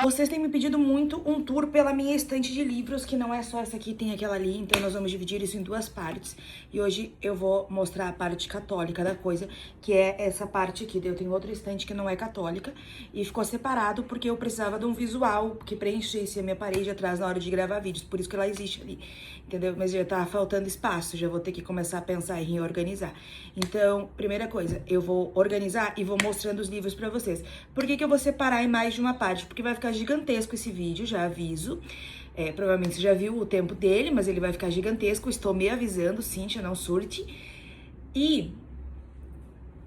Vocês têm me pedido muito um tour pela minha estante de livros, que não é só essa aqui, tem aquela ali, então nós vamos dividir isso em duas partes. E hoje eu vou mostrar a parte católica da coisa, que é essa parte aqui. Eu tenho outra estante que não é católica, e ficou separado porque eu precisava de um visual que preenchesse a minha parede atrás na hora de gravar vídeos, por isso que ela existe ali, entendeu? Mas já tá faltando espaço, já vou ter que começar a pensar em reorganizar. Então, primeira coisa, eu vou organizar e vou mostrando os livros pra vocês. Por que que eu vou separar em mais de uma parte? Porque vai ficar gigantesco esse vídeo, já aviso. Provavelmente você já viu o tempo dele, mas ele vai ficar gigantesco. Estou me avisando, Cíntia, não surte. E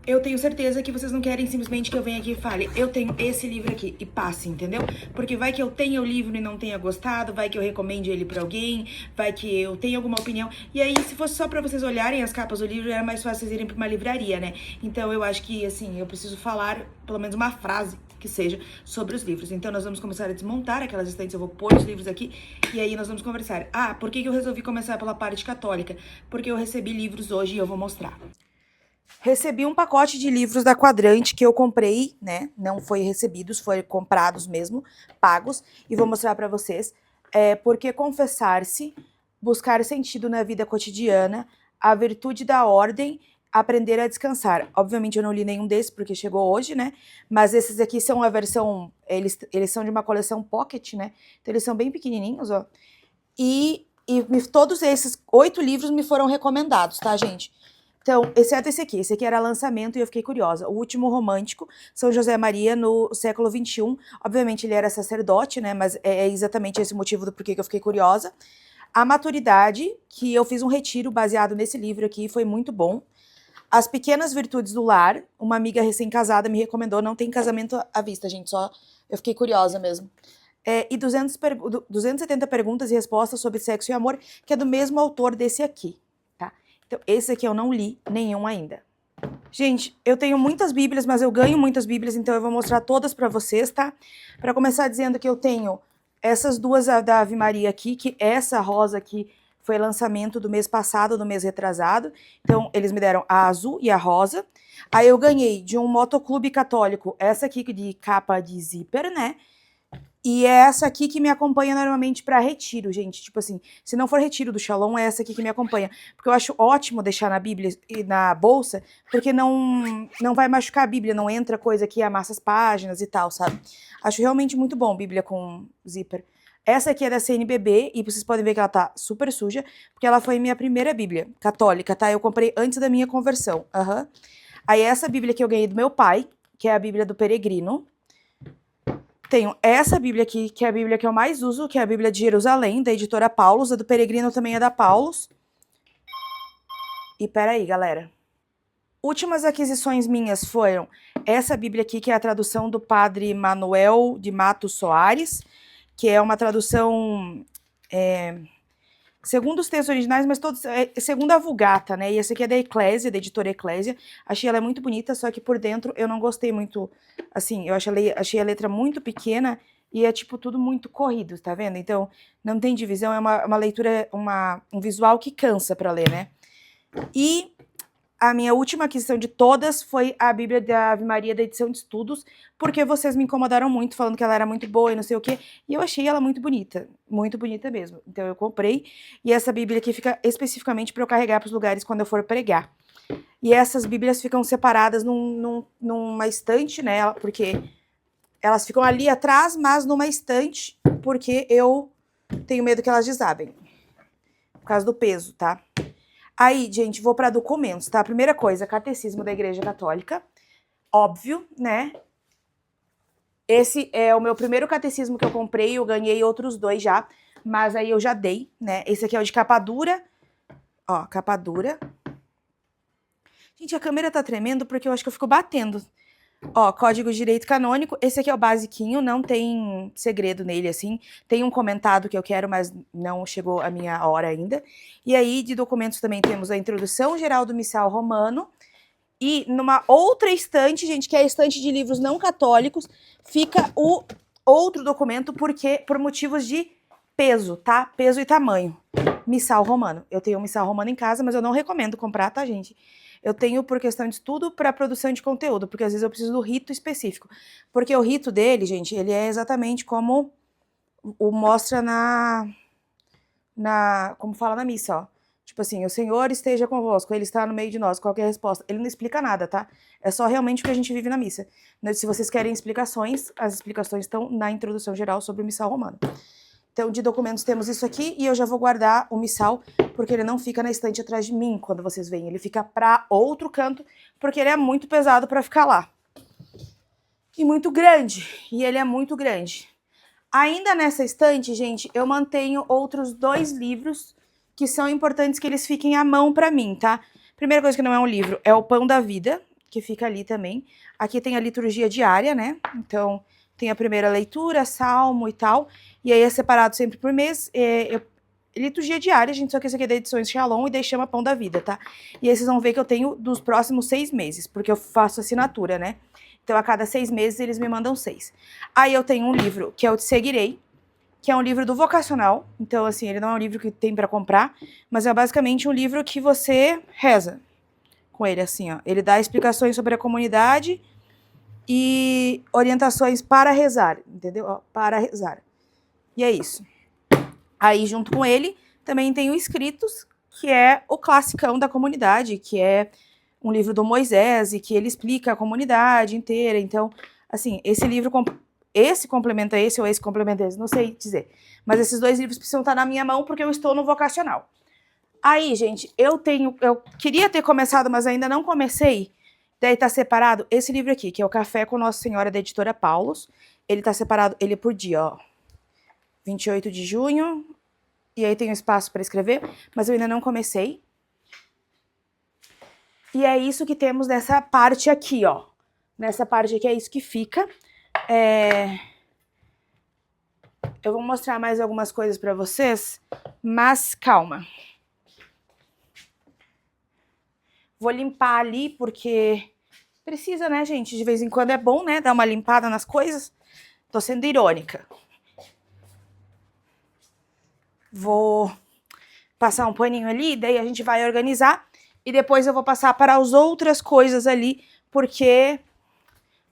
eu tenho certeza que vocês não querem simplesmente que eu venha aqui e fale, eu tenho esse livro aqui, e passe, entendeu? Porque vai que eu tenha o livro e não tenha gostado, vai que eu recomende ele pra alguém, vai que eu tenha alguma opinião. E aí, se fosse só pra vocês olharem as capas do livro, era mais fácil vocês irem pra uma livraria, né? Então, eu acho que, assim, eu preciso falar pelo menos uma frase que seja sobre os livros. Então, nós vamos começar a desmontar aquelas estantes, eu vou pôr os livros aqui, e aí nós vamos conversar. Ah, por que eu resolvi começar pela parte católica? Porque eu recebi livros hoje e eu vou mostrar. Recebi um pacote de livros da Quadrante que eu comprei, né? Não foi recebidos, foi comprados mesmo, pagos. E vou mostrar pra vocês. Porque confessar-se, buscar sentido na vida cotidiana, a virtude da ordem, aprender a descansar. Obviamente eu não li nenhum desses porque chegou hoje, né? Mas esses aqui são a versão... Eles são de uma coleção pocket, né? Então eles são bem pequenininhos, ó. Todos esses 8 livros me foram recomendados, tá, gente? Então, exceto esse aqui. Esse aqui era lançamento e eu fiquei curiosa. O Último Romântico, São José Maria no século XXI. Obviamente ele era sacerdote, né? Mas é exatamente esse o motivo do porquê que eu fiquei curiosa. A Maturidade, que eu fiz um retiro baseado nesse livro aqui, foi muito bom. As Pequenas Virtudes do Lar, uma amiga recém-casada me recomendou. Não tem casamento à vista, gente, só eu fiquei curiosa mesmo. E 270 perguntas e respostas sobre sexo e amor, que é do mesmo autor desse aqui. Então, esse aqui eu não li nenhum ainda. Gente, eu tenho muitas bíblias, mas eu ganho muitas bíblias, então eu vou mostrar todas pra vocês, tá? Pra começar dizendo que eu tenho essas duas da Ave Maria aqui, que essa rosa aqui foi lançamento do mês passado, do mês retrasado. Então, eles me deram a azul e a rosa. Aí eu ganhei de um motoclube católico, essa aqui de capa de zíper, né? E é essa aqui que me acompanha normalmente pra retiro, gente. Tipo assim, se não for retiro do Shalom, é essa aqui que me acompanha. Porque eu acho ótimo deixar na Bíblia e na bolsa, porque não vai machucar a Bíblia, não entra coisa que amassa as páginas e tal, sabe? Acho realmente muito bom Bíblia com zíper. Essa aqui é da CNBB, e vocês podem ver que ela tá super suja, porque ela foi minha primeira Bíblia católica, tá? Eu comprei antes da minha conversão. Aí essa Bíblia que eu ganhei do meu pai, que é a Bíblia do Peregrino. Tenho essa Bíblia aqui, que é a Bíblia que eu mais uso, que é a Bíblia de Jerusalém, da editora Paulus. A do Peregrino também é da Paulus. E peraí, galera. Últimas aquisições minhas foram essa Bíblia aqui, que é a tradução do padre Manuel de Matos Soares, que é uma tradução... segundo os textos originais, mas todos segundo a Vulgata, né? E essa aqui é da Eclésia, da editora Eclésia. Achei ela muito bonita, só que por dentro eu não gostei muito, assim, eu achei a letra muito pequena e é, tipo, tudo muito corrido, tá vendo? Então, não tem divisão, é uma leitura, um visual que cansa pra ler, né? E a minha última aquisição de todas foi a Bíblia da Ave Maria da edição de estudos, porque vocês me incomodaram muito, falando que ela era muito boa e não sei o quê, e eu achei ela muito bonita mesmo. Então eu comprei, e essa Bíblia aqui fica especificamente para eu carregar para os lugares quando eu for pregar. E essas Bíblias ficam separadas numa estante, né, porque elas ficam ali atrás, mas numa estante, porque eu tenho medo que elas desabem, por causa do peso, tá? Aí, gente, vou para documentos, tá? Primeira coisa, Catecismo da Igreja Católica. Óbvio, né? Esse é o meu primeiro catecismo que eu comprei, eu ganhei outros 2 já, mas aí eu já dei, né? Esse aqui é o de capa dura. Ó, capa dura. Gente, a câmera tá tremendo porque eu acho que eu fico batendo. Ó, Código de Direito Canônico, esse aqui é o basiquinho, não tem segredo nele, assim. Tem um comentado que eu quero, mas não chegou a minha hora ainda. E aí, de documentos também temos a Introdução Geral do Missal Romano. E numa outra estante, gente, que é a estante de livros não católicos, fica o outro documento, porque por motivos de peso, tá? Peso e tamanho. Missal Romano. Eu tenho um Missal Romano em casa, mas eu não recomendo comprar, tá, gente? eu tenho por questão de estudo para produção de conteúdo, porque às vezes eu preciso do rito específico. Porque o rito dele, gente, ele é exatamente como o mostra como fala na missa, ó. Tipo assim, o Senhor esteja convosco, Ele está no meio de nós, qualquer resposta. Ele não explica nada, tá? É só realmente o que a gente vive na missa. Se vocês querem explicações, as explicações estão na introdução geral sobre o missal romano. Então, de documentos temos isso aqui, e eu já vou guardar o missal, porque ele não fica na estante atrás de mim quando vocês veem. Ele fica para outro canto, porque ele é muito pesado para ficar lá. E muito grande, e ele é muito grande. Ainda nessa estante, gente, eu mantenho outros 2 livros que são importantes que eles fiquem à mão para mim, tá? Primeira coisa que não é um livro é o Pão da Vida, que fica ali também. Aqui tem a liturgia diária, né? Então, tem a primeira leitura, salmo e tal. E aí é separado sempre por mês. Liturgia diária, gente, só que esse aqui é da Edições Shalom e daí chama Pão da Vida, tá? E aí vocês vão ver que eu tenho dos próximos 6 meses, porque eu faço assinatura, né? Então, a cada 6 meses, eles me mandam 6. Aí eu tenho um livro, que é o Te Seguirei, que é um livro do vocacional. Então, assim, ele não é um livro que tem para comprar, mas é basicamente um livro que você reza com ele, assim, ó. Ele dá explicações sobre a comunidade e orientações para rezar, entendeu? Ó, para rezar. E é isso. Aí, junto com ele, também tem o Escritos, que é o classicão da comunidade, que é um livro do Moisés, e que ele explica a comunidade inteira. Então, assim, esse livro, esse complementa esse, ou esse complementa esse, não sei dizer. Mas esses 2 livros precisam estar na minha mão, porque eu estou no vocacional. Aí, gente, eu queria ter começado, mas ainda não comecei. Daí tá separado esse livro aqui, que é o Café com Nossa Senhora, da editora Paulus. Ele tá separado, ele por dia, ó. 28 de junho, e aí tem um espaço para escrever, mas eu ainda não comecei. E é isso que temos nessa parte aqui, ó. Nessa parte aqui é isso que fica. Eu vou mostrar mais algumas coisas para vocês, mas calma. Vou limpar ali, porque precisa, né, gente? De vez em quando é bom, né, dar uma limpada nas coisas. Tô sendo irônica. Vou passar um paninho ali, daí a gente vai organizar. E depois eu vou passar para as outras coisas ali, porque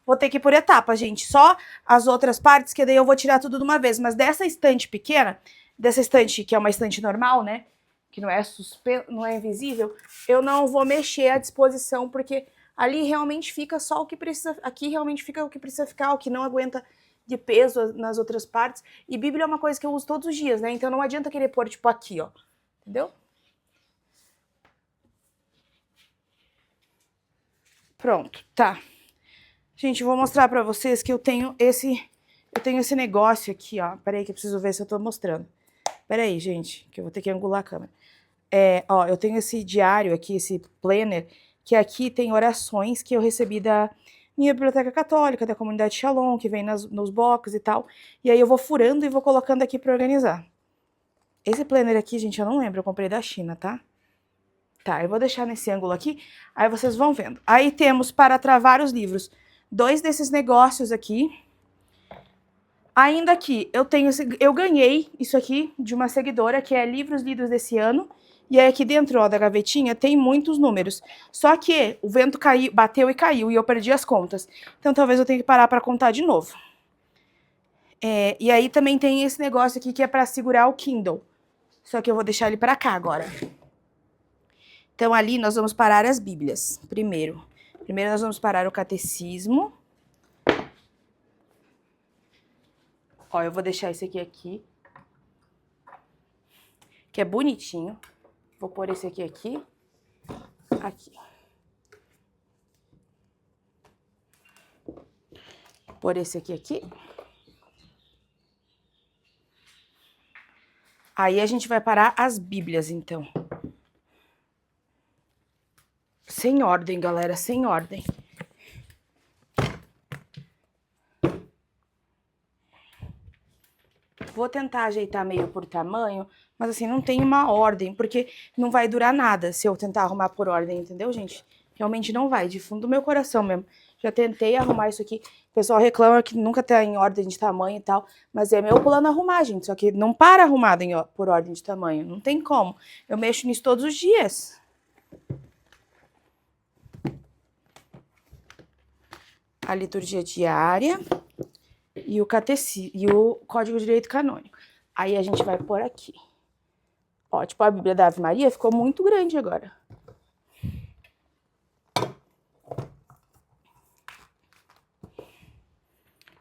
vou ter que ir por etapas, gente. Só as outras partes, que daí eu vou tirar tudo de uma vez. Mas dessa estante pequena, dessa estante que é uma estante normal, né? Que não é não é invisível, eu não vou mexer à disposição, porque ali realmente fica só o que precisa. Aqui realmente fica o que precisa ficar, o que não aguenta de peso nas outras partes. E Bíblia é uma coisa que eu uso todos os dias, né? Então não adianta querer pôr, tipo, aqui, ó. Entendeu? Pronto, tá. Gente, vou mostrar pra vocês que eu tenho esse negócio aqui, ó. Peraí que eu preciso ver se eu tô mostrando. Peraí, gente, que eu vou ter que angular a câmera. Ó, eu tenho esse diário aqui, esse planner, que aqui tem orações que eu recebi da minha biblioteca católica, da comunidade Shalom, que vem nos box e tal. E aí eu vou furando e vou colocando aqui pra organizar. Esse planner aqui, gente, eu não lembro, eu comprei da China, tá? Tá, eu vou deixar nesse ângulo aqui, aí vocês vão vendo. Aí temos para travar os livros 2 desses negócios aqui. Ainda aqui, eu ganhei isso aqui de uma seguidora, que é Livros Lidos desse ano. E aí aqui dentro, ó, da gavetinha, tem muitos números. Só que o vento bateu e caiu, e eu perdi as contas. Então talvez eu tenha que parar para contar de novo. E aí também tem esse negócio aqui que é para segurar o Kindle. Só que eu vou deixar ele para cá agora. Então, ali nós vamos parar as Bíblias, primeiro. Primeiro nós vamos parar o Catecismo. Ó, eu vou deixar esse aqui, que é bonitinho. Vou pôr esse aqui. Aqui. Vou pôr esse aqui. Aí a gente vai parar as Bíblias, então. Sem ordem, galera, sem ordem. Vou tentar ajeitar meio por tamanho, mas assim, não tem uma ordem, porque não vai durar nada se eu tentar arrumar por ordem, entendeu, gente? Realmente não vai, de fundo do meu coração mesmo. Já tentei arrumar isso aqui, o pessoal reclama que nunca tá em ordem de tamanho e tal, mas é meu plano arrumar, gente, só que não para arrumado por ordem de tamanho, não tem como. Eu mexo nisso todos os dias. a liturgia diária e o Código de Direito Canônico. Aí a gente vai pôr aqui. Ó, tipo, a Bíblia da Ave Maria ficou muito grande agora.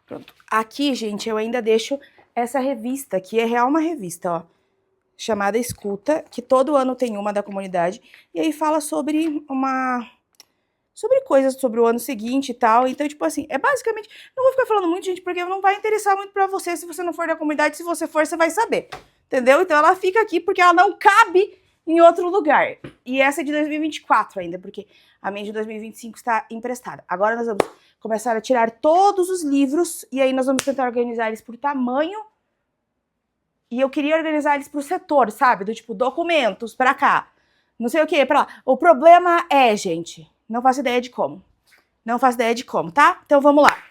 Pronto. Aqui, gente, eu ainda deixo essa revista, que é real uma revista, ó, chamada Escuta, que todo ano tem uma da comunidade, e aí fala sobre coisas sobre o ano seguinte e tal. Então, tipo assim, é basicamente, não vou ficar falando muito, gente, porque não vai interessar muito pra você se você não for da comunidade. Se você for, você vai saber, entendeu? Então ela fica aqui porque ela não cabe em outro lugar. E essa é de 2024 ainda, porque a minha de 2025 está emprestada. Agora nós vamos começar a tirar todos os livros, e aí nós vamos tentar organizar eles por tamanho. E eu queria organizar eles por setor, sabe? Do tipo, documentos pra cá, não sei o que, pra lá. O problema é, gente, não faço ideia de como. Não faço ideia de como, tá? Então vamos lá.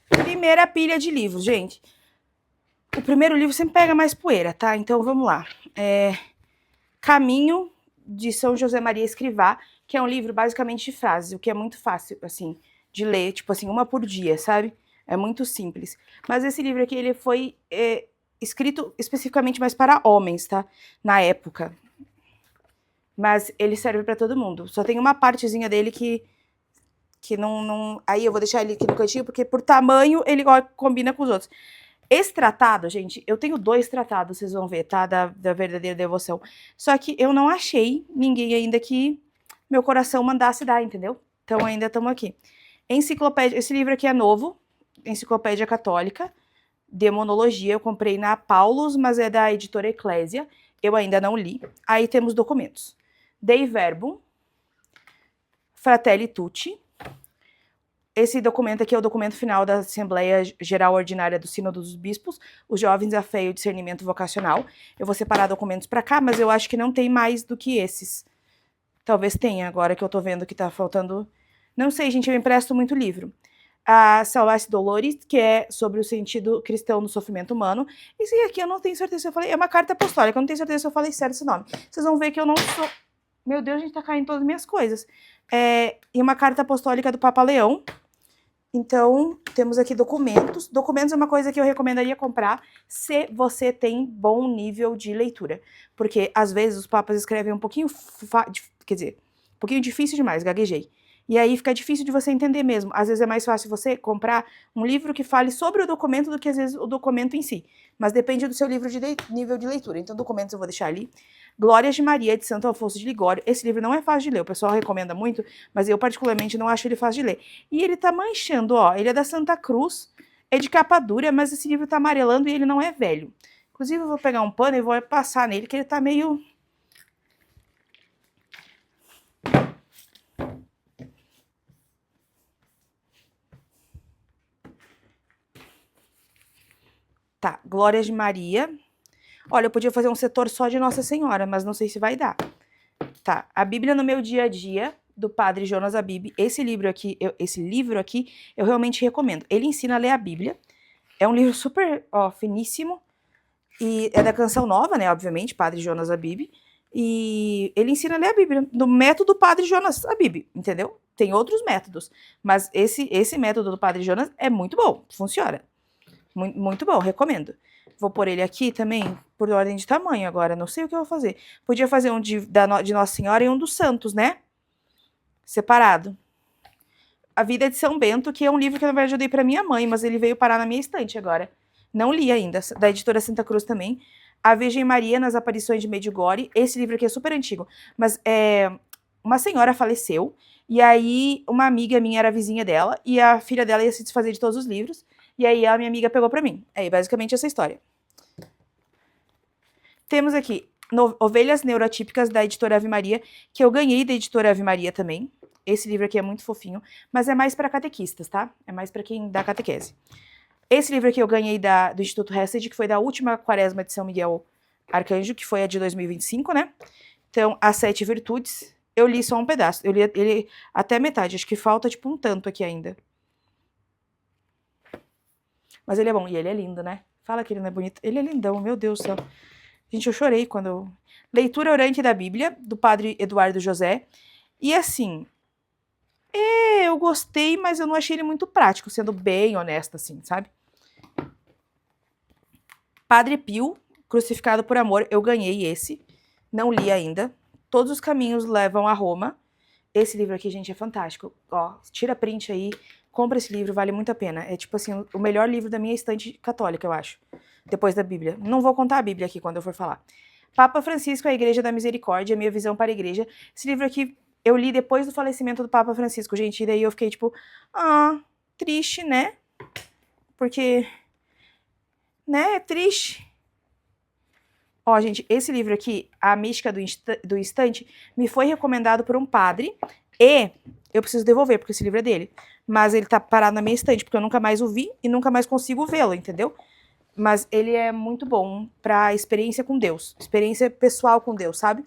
Primeira pilha de livros, gente. O primeiro livro sempre pega mais poeira, tá? Então vamos lá. Caminho, de São José Maria Escrivá, que é um livro basicamente de frases, o que é muito fácil, assim, de ler, tipo assim, uma por dia, sabe? É muito simples. Mas esse livro aqui, ele foi escrito especificamente mais para homens, tá? Na época. Mas ele serve para todo mundo. Só tem uma partezinha dele que não... Aí eu vou deixar ele aqui no cantinho, porque por tamanho ele combina com os outros. Esse tratado, gente, eu tenho 2 tratados, vocês vão ver, tá? Da verdadeira devoção. Só que eu não achei ninguém ainda que meu coração mandasse dar, entendeu? Então ainda estamos aqui. Enciclopédia, esse livro aqui é novo, Enciclopédia Católica, Demonologia, eu comprei na Paulus, mas é da editora Eclésia, eu ainda não li. Aí temos documentos. Dei Verbum, Fratelli Tutti. Esse documento aqui é o documento final da Assembleia Geral Ordinária do Sínodo dos Bispos, os jovens a fé e o discernimento vocacional. Eu vou separar documentos para cá, mas eu acho que não tem mais do que esses. Talvez tenha, agora que eu tô vendo que tá faltando... Não sei, gente, eu empresto muito livro. A Salvace Dolores, que é sobre o sentido cristão no sofrimento humano. Esse aqui eu não tenho certeza se eu falei... É uma carta apostólica, eu não tenho certeza se eu falei certo esse nome. Vocês vão ver que eu não sou... Meu Deus, a gente tá caindo todas as minhas coisas. E uma carta apostólica do Papa Leão. Então, temos aqui documentos. Documentos é uma coisa que eu recomendaria comprar se você tem bom nível de leitura. Porque, às vezes, os papas escrevem um pouquinho... Quer dizer, um pouquinho difícil demais, gaguejei. E aí fica difícil de você entender mesmo. Às vezes é mais fácil você comprar um livro que fale sobre o documento do que, às vezes, o documento em si. Mas depende do seu nível de leitura. Então, documentos eu vou deixar ali. Glórias de Maria, de Santo Afonso de Ligório. Esse livro não é fácil de ler, o pessoal recomenda muito, mas eu particularmente não acho ele fácil de ler. E ele tá manchando, ó, ele é da Santa Cruz, é de capa dura, mas esse livro tá amarelando e ele não é velho. Inclusive eu vou pegar um pano e vou passar nele, que ele tá meio... Tá, Glórias de Maria. Olha, eu podia fazer um setor só de Nossa Senhora, mas não sei se vai dar. Tá, a Bíblia no meu dia a dia, do padre Jonas Abib. Esse livro aqui eu realmente recomendo. Ele ensina a ler a Bíblia. É um livro super, ó, finíssimo. E é da Canção Nova, né, obviamente, padre Jonas Abib. E ele ensina a ler a Bíblia, do método padre Jonas Abib, entendeu? Tem outros métodos, mas esse método do padre Jonas é muito bom, funciona. Muito bom, recomendo. Vou pôr ele aqui também, por ordem de tamanho agora, não sei o que eu vou fazer. Podia fazer um de Nossa Senhora e um dos Santos, né? Separado. A Vida de São Bento, que é um livro que na verdade eu dei pra minha mãe, mas ele veio parar na minha estante agora. Não li ainda, da editora Santa Cruz também. A Virgem Maria nas Aparições de Medjugorje. Esse livro aqui é super antigo, mas uma senhora faleceu, e aí uma amiga minha era vizinha dela, e a filha dela ia se desfazer de todos os livros, e aí a minha amiga pegou pra mim. É basicamente essa história. Temos aqui Ovelhas Neurotípicas, da editora Ave Maria, que eu ganhei da editora Ave Maria também. Esse livro aqui é muito fofinho, mas é mais para catequistas, tá? É mais para quem dá catequese. Esse livro aqui eu ganhei do Instituto Hesed, que foi da última quaresma de São Miguel Arcanjo, que foi a de 2025, né? Então, As 7 Virtudes, eu li só um pedaço. Eu li ele até metade, acho que falta tipo um tanto aqui ainda. Mas ele é bom, e ele é lindo, né? Fala que ele não é bonito. Ele é lindão, meu Deus do céu. Gente, eu chorei quando... Leitura orante da Bíblia, do padre Eduardo José. E assim, eu gostei, mas eu não achei ele muito prático, sendo bem honesta, assim, sabe? Padre Pio, Crucificado por Amor, eu ganhei esse. Não li ainda. Todos os caminhos levam a Roma. Esse livro aqui, gente, é fantástico. Ó, tira print aí, compra esse livro, vale muito a pena. É tipo assim, o melhor livro da minha estante católica, eu acho. Depois da Bíblia. Não vou contar a Bíblia aqui quando eu for falar. Papa Francisco, a Igreja da Misericórdia, minha visão para a Igreja. Esse livro aqui eu li depois do falecimento do Papa Francisco, gente. E daí eu fiquei tipo, triste, né? Porque, né, é triste. Ó, gente, esse livro aqui, A Mística do Instante, me foi recomendado por um padre e eu preciso devolver, porque esse livro é dele. Mas ele tá parado na minha estante, porque eu nunca mais o vi e nunca mais consigo vê-lo, entendeu? Mas ele é muito bom pra experiência com Deus, experiência pessoal com Deus, sabe?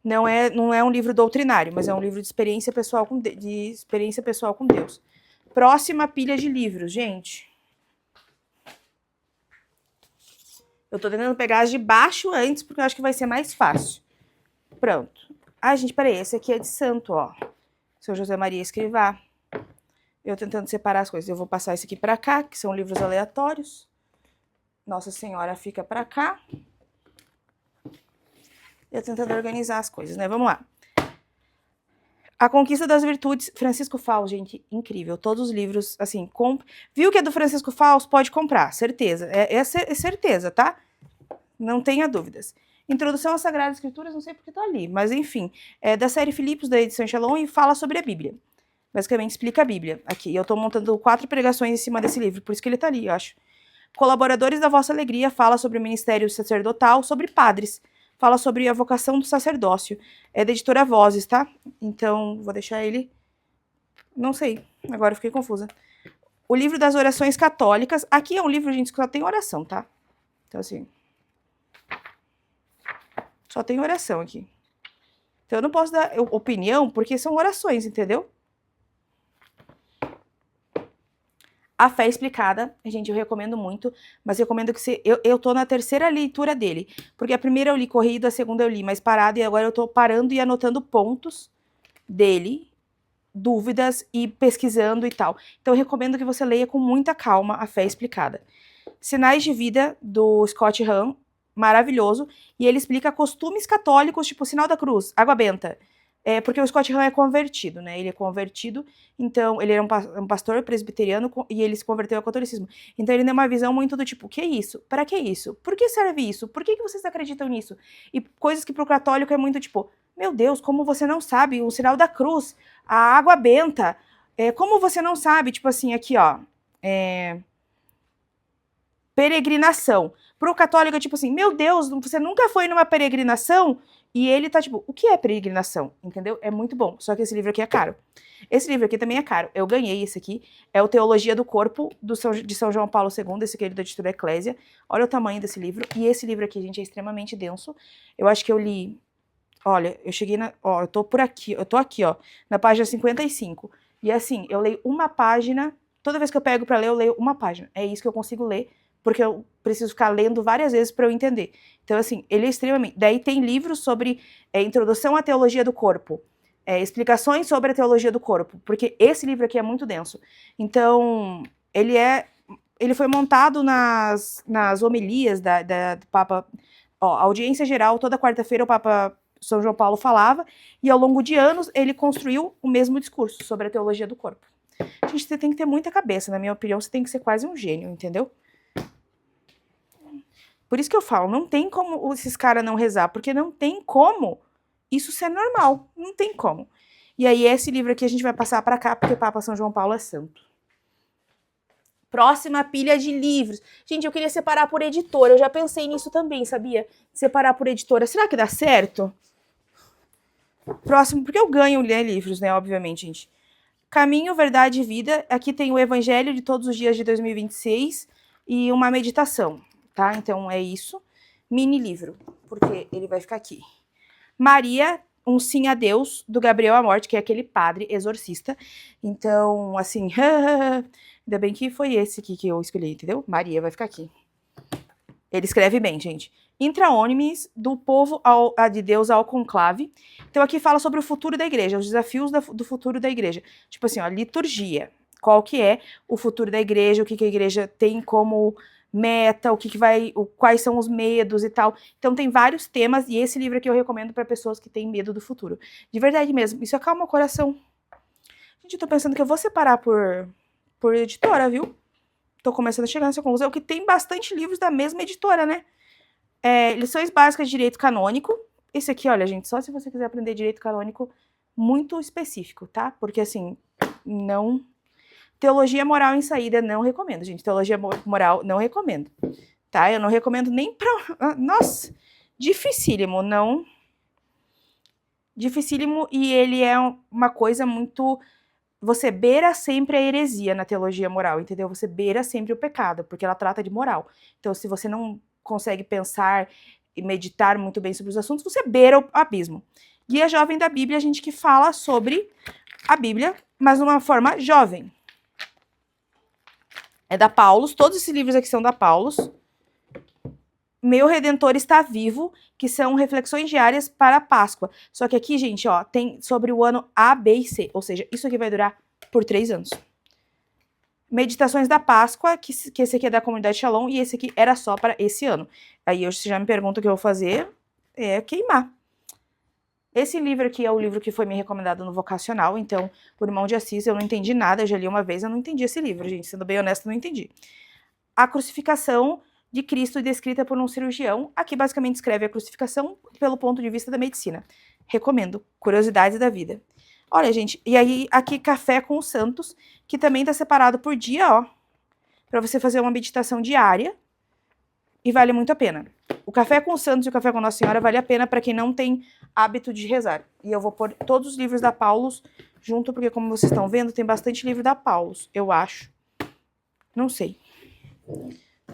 Não é um livro doutrinário, mas é um livro de experiência pessoal com Deus. Próxima pilha de livros, gente. Eu tô tentando pegar as de baixo antes, porque eu acho que vai ser mais fácil. Pronto. Gente, peraí, esse aqui é de santo, ó. São José Maria Escrivá. Eu tentando separar as coisas. Eu vou passar esse aqui pra cá, que são livros aleatórios. Nossa Senhora fica pra cá. Eu tentando organizar as coisas, né? Vamos lá. A Conquista das Virtudes, Francisco Fausto, gente, incrível. Todos os livros, assim, viu que é do Francisco Fausto? Pode comprar, certeza. É certeza, tá? Não tenha dúvidas. Introdução às Sagradas Escrituras, não sei porque tá ali, mas enfim. É da série Filipos, da edição Shalom, e fala sobre a Bíblia. Basicamente explica a Bíblia aqui. Eu tô montando 4 pregações em cima desse livro, por isso que ele tá ali, eu acho. Colaboradores da Vossa Alegria, fala sobre o ministério sacerdotal, sobre padres. Fala sobre a vocação do sacerdócio. É da editora Vozes, tá? Então, vou deixar ele... Não sei, agora eu fiquei confusa. O livro das orações católicas. Aqui é um livro, gente, que só tem oração, tá? Então, assim... Só tem oração aqui. Então, eu não posso dar opinião, porque são orações, entendeu? A Fé Explicada, gente, eu recomendo muito, mas recomendo que você... Eu tô na terceira leitura dele, porque a primeira eu li corrido, a segunda eu li mais parada, e agora eu tô parando e anotando pontos dele, dúvidas, e pesquisando e tal. Então eu recomendo que você leia com muita calma A Fé Explicada. Sinais de Vida, do Scott Hahn, maravilhoso, e ele explica costumes católicos, tipo o sinal da cruz, água benta. Porque o Scott Hahn é convertido, né? Ele é convertido, então ele era um pastor presbiteriano e ele se converteu ao catolicismo. Então ele tem uma visão muito do tipo, que é isso? Para que isso? Por que serve isso? Por que vocês acreditam nisso? E coisas que pro católico é muito tipo, meu Deus, como você não sabe? O sinal da cruz, a água benta, como você não sabe? Tipo assim, aqui ó, peregrinação. Pro católico é tipo assim, meu Deus, você nunca foi numa peregrinação? E ele tá tipo, o que é peregrinação? Entendeu? É muito bom, só que esse livro aqui é caro. Esse livro aqui também é caro. Eu ganhei esse aqui, é o Teologia do Corpo, de São João Paulo II, esse aqui é da editora Eclésia. Olha o tamanho desse livro. E esse livro aqui, gente, é extremamente denso. Eu acho que eu li... Olha, eu cheguei na... Ó, eu tô por aqui, eu tô aqui, ó, na página 55. E assim, eu leio uma página... Toda vez que eu pego pra ler, eu leio uma página. É isso que eu consigo ler, porque eu preciso ficar lendo várias vezes para eu entender. Então, assim, ele é extremamente... Daí tem livros sobre Introdução à Teologia do Corpo, explicações sobre a Teologia do Corpo, porque esse livro aqui é muito denso. Então, ele foi montado nas homilias do Papa... Ó, a audiência geral, toda quarta-feira o Papa São João Paulo falava, e ao longo de anos ele construiu o mesmo discurso sobre a Teologia do Corpo. Gente, você tem que ter muita cabeça, na minha opinião, você tem que ser quase um gênio, entendeu? Por isso que eu falo, não tem como esses caras não rezar, porque não tem como isso ser normal, não tem como. E aí esse livro aqui a gente vai passar para cá, porque o Papa São João Paulo é santo. Próxima pilha de livros. Gente, eu queria separar por editora, eu já pensei nisso também, sabia? Separar por editora, será que dá certo? Próximo, porque eu ganho ler livros, né, obviamente, gente. Caminho, Verdade e Vida, aqui tem o Evangelho de Todos os Dias de 2026 e uma meditação. Tá? Então, é isso. Mini livro, porque ele vai ficar aqui. Maria, um Sim a Deus, do Gabriel Amorte, que é aquele padre exorcista. Então, assim, ainda bem que foi esse aqui que eu escolhi, entendeu? Maria vai ficar aqui. Ele escreve bem, gente. Intra Homines, do povo de Deus ao conclave. Então aqui fala sobre o futuro da igreja, os desafios do futuro da igreja. Tipo assim, ó, liturgia. Qual que é o futuro da igreja, o que a igreja tem como meta, quais são os medos e tal. Então tem vários temas, e esse livro aqui eu recomendo para pessoas que têm medo do futuro. De verdade mesmo, isso acalma o coração. Gente, eu tô pensando que eu vou separar por editora, viu? Tô começando a chegar nessa conclusão, que tem bastante livros da mesma editora, né? Lições básicas de direito canônico. Esse aqui, olha, gente, só se você quiser aprender direito canônico muito específico, tá? Porque, assim, não... Teologia moral em saída, não recomendo, gente. Teologia moral, não recomendo, tá? Eu não recomendo nem pra... Nossa, dificílimo, não... Dificílimo, e ele é uma coisa muito... Você beira sempre a heresia na teologia moral, entendeu? Você beira sempre o pecado, porque ela trata de moral. Então, se você não consegue pensar e meditar muito bem sobre os assuntos, você beira o abismo. Guia Jovem da Bíblia, a gente que fala sobre a Bíblia, mas de uma forma jovem. É da Paulus, todos esses livros aqui são da Paulus. Meu Redentor está vivo, que são reflexões diárias para a Páscoa. Só que aqui, gente, ó, tem sobre o ano A, B e C, ou seja, isso aqui vai durar por 3 anos. Meditações da Páscoa, que esse aqui é da Comunidade Shalom, e esse aqui era só para esse ano. Aí você já me pergunta o que eu vou fazer, é queimar. Esse livro aqui é o livro que foi me recomendado no vocacional, então, por Irmão de Assis, eu não entendi nada, eu já li uma vez, eu não entendi esse livro, gente, sendo bem honesta, eu não entendi. A crucificação de Cristo descrita por um cirurgião, aqui basicamente descreve a crucificação pelo ponto de vista da medicina. Recomendo, Curiosidades da Vida. Olha, gente, e aí aqui Café com os Santos, que também tá separado por dia, ó, para você fazer uma meditação diária, e vale muito a pena. O Café com os Santos e o Café com Nossa Senhora vale a pena para quem não tem hábito de rezar. E eu vou pôr todos os livros da Paulus junto, porque como vocês estão vendo, tem bastante livro da Paulus, eu acho. Não sei.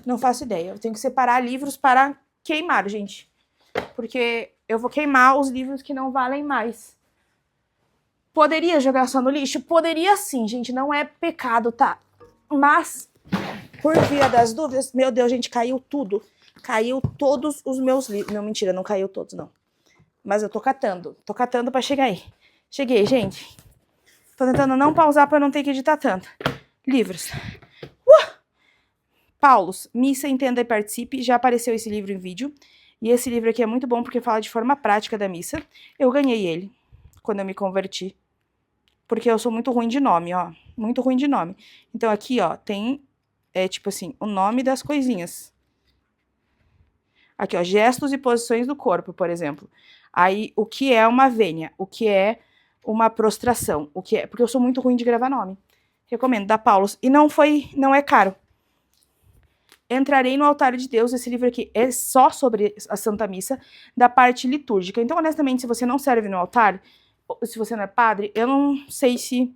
Não faço ideia. Eu tenho que separar livros para queimar, gente. Porque eu vou queimar os livros que não valem mais. Poderia jogar só no lixo? Poderia sim, gente. Não é pecado, tá? Mas, por via das dúvidas... Meu Deus, gente, caiu tudo. Caiu todos os meus livros. Não, mentira, não caiu todos, não. Mas eu tô catando. Tô catando pra chegar aí. Cheguei, gente. Tô tentando não pausar pra não ter que editar tanto. Livros. Paulus, Missa, Entenda e Participe. Já apareceu esse livro em vídeo. E esse livro aqui é muito bom porque fala de forma prática da missa. Eu ganhei ele quando eu me converti. Porque eu sou muito ruim de nome, ó. Muito ruim de nome. Então aqui, ó, tem, tipo assim, o nome das coisinhas. Aqui, ó, gestos e posições do corpo, por exemplo. Aí, o que é uma vênia? O que é uma prostração? O que é... Porque eu sou muito ruim de gravar nome. Recomendo, da Paulus. E não é caro. Entrarei no Altar de Deus. Esse livro aqui é só sobre a Santa Missa, da parte litúrgica. Então, honestamente, se você não serve no altar, se você não é padre, eu não sei se,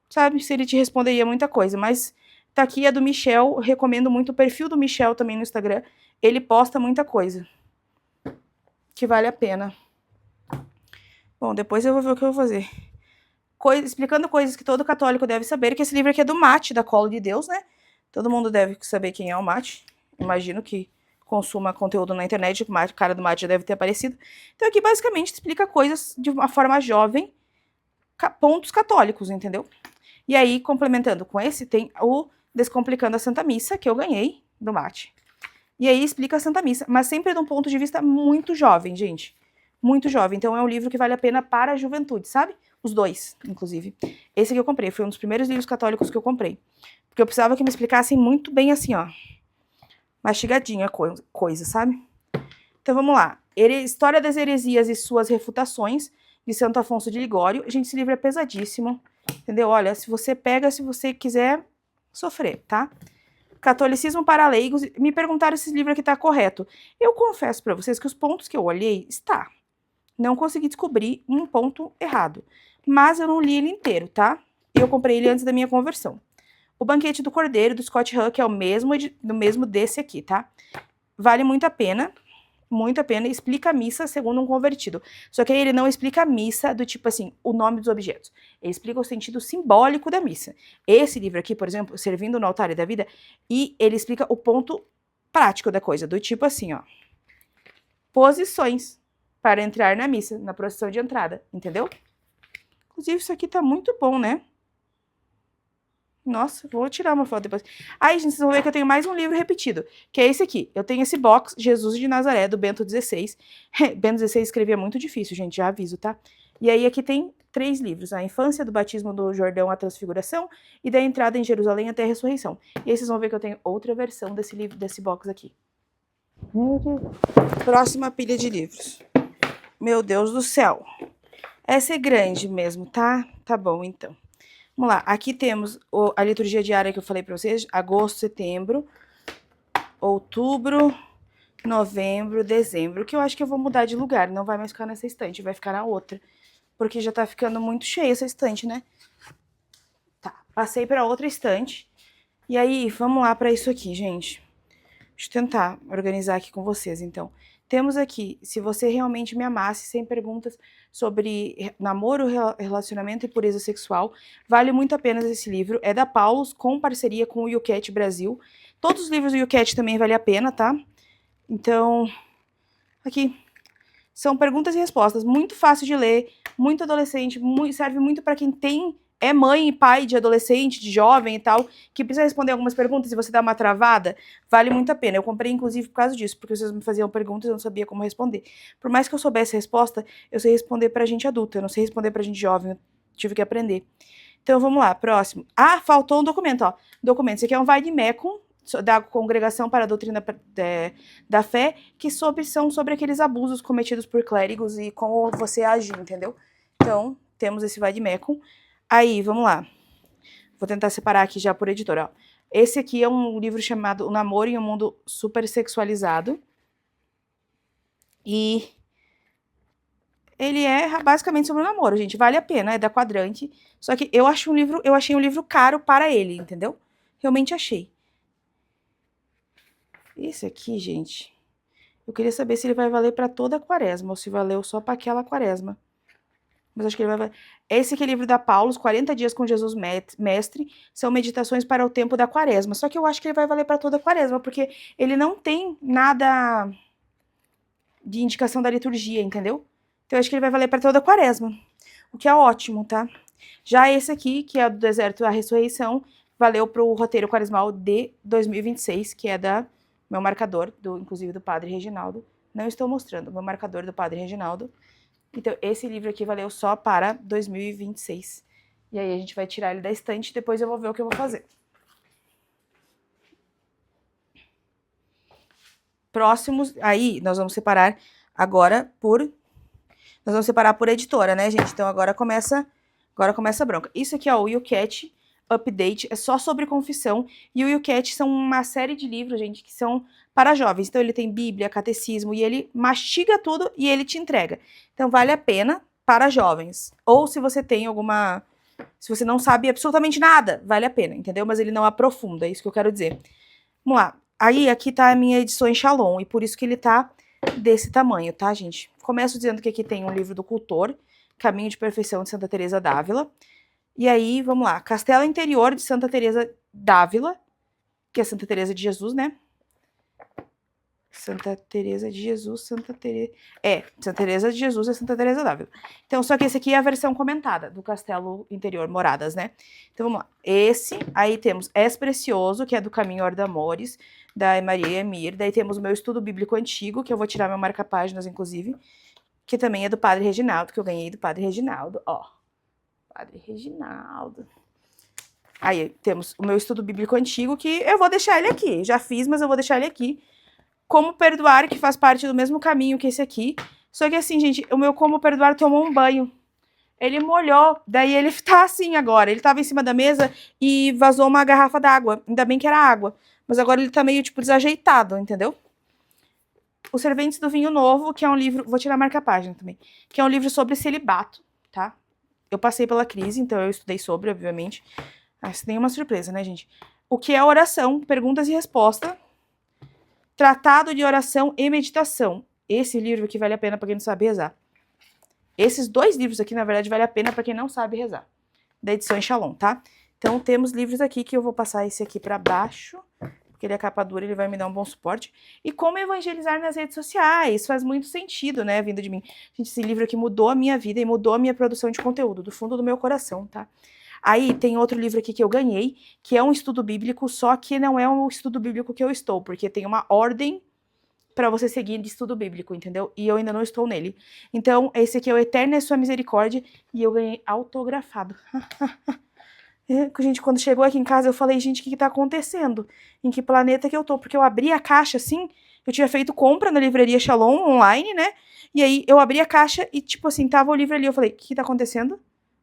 sabe, se ele te responderia muita coisa, mas tá aqui a do Michel, eu recomendo muito o perfil do Michel também no Instagram, ele posta muita coisa, que vale a pena. Bom, depois eu vou ver o que eu vou fazer. Explicando coisas que todo católico deve saber, que esse livro aqui é do Mate, da Colo de Deus, né? Todo mundo deve saber quem é o Mate, imagino que consuma conteúdo na internet, o cara do Mate já deve ter aparecido. Então aqui basicamente explica coisas de uma forma jovem, pontos católicos, entendeu? E aí, complementando com esse, tem o Descomplicando a Santa Missa, que eu ganhei do Mate. E aí explica a Santa Missa, mas sempre de um ponto de vista muito jovem, gente. Muito jovem. Então é um livro que vale a pena para a juventude, sabe? Os dois, inclusive. Esse que eu comprei, foi um dos primeiros livros católicos que eu comprei. Porque eu precisava que me explicassem muito bem assim, ó. Mastigadinha a coisa, sabe? Então vamos lá. História das Heresias e Suas Refutações, de Santo Afonso de Ligório. Gente, esse livro é pesadíssimo, entendeu? Olha, se você pega, se você quiser sofrer, tá? Catolicismo para Leigos. Me perguntaram se esse livro aqui tá correto. Eu confesso para vocês que os pontos que eu olhei, está. Não consegui descobrir um ponto errado. Mas eu não li ele inteiro, tá? Eu comprei ele antes da minha conversão. O Banquete do Cordeiro, do Scott Hahn, que é o mesmo desse aqui, tá? Vale muito a pena, explica a missa segundo um convertido. Só que aí ele não explica a missa do tipo assim, o nome dos objetos. Ele explica o sentido simbólico da missa. Esse livro aqui, por exemplo, Servindo no Altar da Vida, e ele explica o ponto prático da coisa, do tipo assim, ó. posições para entrar na missa, na procissão de entrada, entendeu? Inclusive, isso aqui tá muito bom, né? Nossa, vou tirar uma foto depois. Aí, gente, vocês vão ver que eu tenho mais um livro repetido, que é esse aqui. Eu tenho esse box, Jesus de Nazaré, do Bento XVI. Bento XVI escrevia muito difícil, gente, já aviso, tá? E aí, aqui tem 3 livros. A infância, do batismo do Jordão à transfiguração, e da entrada em Jerusalém até a ressurreição. E aí, vocês vão ver que eu tenho outra versão desse livro, desse box aqui. Próxima pilha de livros. Meu Deus do céu. Essa é grande mesmo, tá? Tá bom, então. Vamos lá, aqui temos a liturgia diária que eu falei para vocês, agosto, setembro, outubro, novembro, dezembro, que eu acho que eu vou mudar de lugar, não vai mais ficar nessa estante, vai ficar na outra, porque já tá ficando muito cheia essa estante, né? Tá, passei para outra estante, e aí, vamos lá para isso aqui, gente. Deixa eu tentar organizar aqui com vocês, então. Temos aqui, se você realmente me amasse, sem perguntas sobre namoro, relacionamento e pureza sexual. Vale muito a pena esse livro. É da Paulus, com parceria com o YouCat Brasil. Todos os livros do YouCat também vale a pena, tá? Então, aqui. São perguntas e respostas. Muito fácil de ler, muito adolescente, serve muito para quem é mãe e pai de adolescente, de jovem e tal, que precisa responder algumas perguntas e você dá uma travada, vale muito a pena. Eu comprei, inclusive, por causa disso, porque vocês me faziam perguntas e eu não sabia como responder. Por mais que eu soubesse a resposta, eu sei responder pra gente adulta, eu não sei responder pra gente jovem, eu tive que aprender. Então, vamos lá, próximo. Ah, faltou um documento, ó. Documento, esse aqui é um Vaidemecum, da Congregação para a Doutrina da Fé, que são sobre aqueles abusos cometidos por clérigos e como você agir, entendeu? Então, temos esse Vaidemecum. Aí, vamos lá. Vou tentar separar aqui já por editora, ó. Esse aqui é um livro chamado O Namoro em um Mundo Supersexualizado. E ele é basicamente sobre o namoro, gente. Vale a pena, é da Quadrante. Só que eu achei um livro caro para ele, entendeu? Realmente achei. Esse aqui, gente, eu queria saber se ele vai valer para toda a quaresma ou se valeu só para aquela quaresma. Mas acho que ele vai valer. Esse aqui é o livro da Paulus, 40 dias com Jesus Mestre, são meditações para o tempo da quaresma. Só que eu acho que ele vai valer para toda a quaresma, porque ele não tem nada de indicação da liturgia, entendeu? Então eu acho que ele vai valer para toda a quaresma, o que é ótimo, tá? Já esse aqui, que é do Deserto à Ressurreição, valeu para o roteiro quaresmal de 2026, que é da meu marcador, inclusive do Padre Reginaldo. Não estou mostrando, meu marcador do Padre Reginaldo. Então, esse livro aqui valeu só para 2026. E aí a gente vai tirar ele da estante e depois eu vou ver o que eu vou fazer. Próximos, aí nós vamos separar agora por... Nós vamos separar por editora, né, gente? Então agora começa a bronca. Isso aqui, ó, o YouCat Update, é só sobre confissão. E o YouCat são uma série de livros, gente, que são para jovens. Então ele tem Bíblia, catecismo, e ele mastiga tudo e ele te entrega. Então vale a pena para jovens. Ou se você tem alguma... Se você não sabe absolutamente nada, vale a pena, entendeu? Mas ele não aprofunda, é isso que eu quero dizer. Vamos lá. Aí, aqui tá a minha edição em Shalom, e por isso que ele tá desse tamanho, tá, gente? Começo dizendo que aqui tem um livro do Cultor, Caminho de Perfeição de Santa Teresa d'Ávila. E aí, vamos lá. Castelo Interior de Santa Teresa d'Ávila, que é Santa Teresa de Jesus, né? Santa Teresa de Jesus, Santa Teresa de Jesus e Santa Teresa d'Ávila. Então, só que esse aqui é a versão comentada do Castelo Interior, Moradas, né? Então, vamos lá. Aí temos Es Precioso, que é do Caminho Or d'Amores, da Maria Emir. Daí temos o meu estudo bíblico antigo, que eu vou tirar meu marca-páginas, inclusive, que também é do Padre Reginaldo, que eu ganhei do Padre Reginaldo, ó. Padre Reginaldo. Aí temos o meu estudo bíblico antigo, que eu vou deixar ele aqui. Já fiz, mas eu vou deixar ele aqui. Como Perdoar, que faz parte do mesmo caminho que esse aqui. Só que assim, gente, o meu Como Perdoar tomou um banho. Ele molhou, daí ele tá assim agora. Ele tava em cima da mesa e vazou uma garrafa d'água. Ainda bem que era água. Mas agora ele tá meio, tipo, desajeitado, entendeu? Os Serventes do Vinho Novo, que é um livro... Vou tirar a marca-página também. Que é um livro sobre celibato, tá? Eu passei pela crise, então eu estudei sobre, obviamente. Ah, isso nem é uma surpresa, né, gente? O que é oração? Perguntas e respostas. Tratado de Oração e Meditação. Esse livro aqui vale a pena para quem não sabe rezar. Esses 2 livros aqui, na verdade, vale a pena para quem não sabe rezar. Da edição em Shalom, tá? Então, temos livros aqui que eu vou passar esse aqui para baixo, porque ele é capa dura, ele vai me dar um bom suporte. E como evangelizar nas redes sociais, faz muito sentido, né, vindo de mim. Gente, esse livro aqui mudou a minha vida e mudou a minha produção de conteúdo, do fundo do meu coração, tá? Aí tem outro livro aqui que eu ganhei, que é um estudo bíblico, só que não é um estudo bíblico que eu estou, porque tem uma ordem para você seguir de estudo bíblico, entendeu? E eu ainda não estou nele. Então, esse aqui é o Eterna é Sua Misericórdia, e eu ganhei autografado. Gente, quando chegou aqui em casa, eu falei, gente, o que tá acontecendo? Em que planeta que eu tô? Porque eu abri a caixa, assim, eu tinha feito compra na livraria Shalom, online, né? E aí, eu abri a caixa e, tipo assim, tava o livro ali. Eu falei, o que tá acontecendo?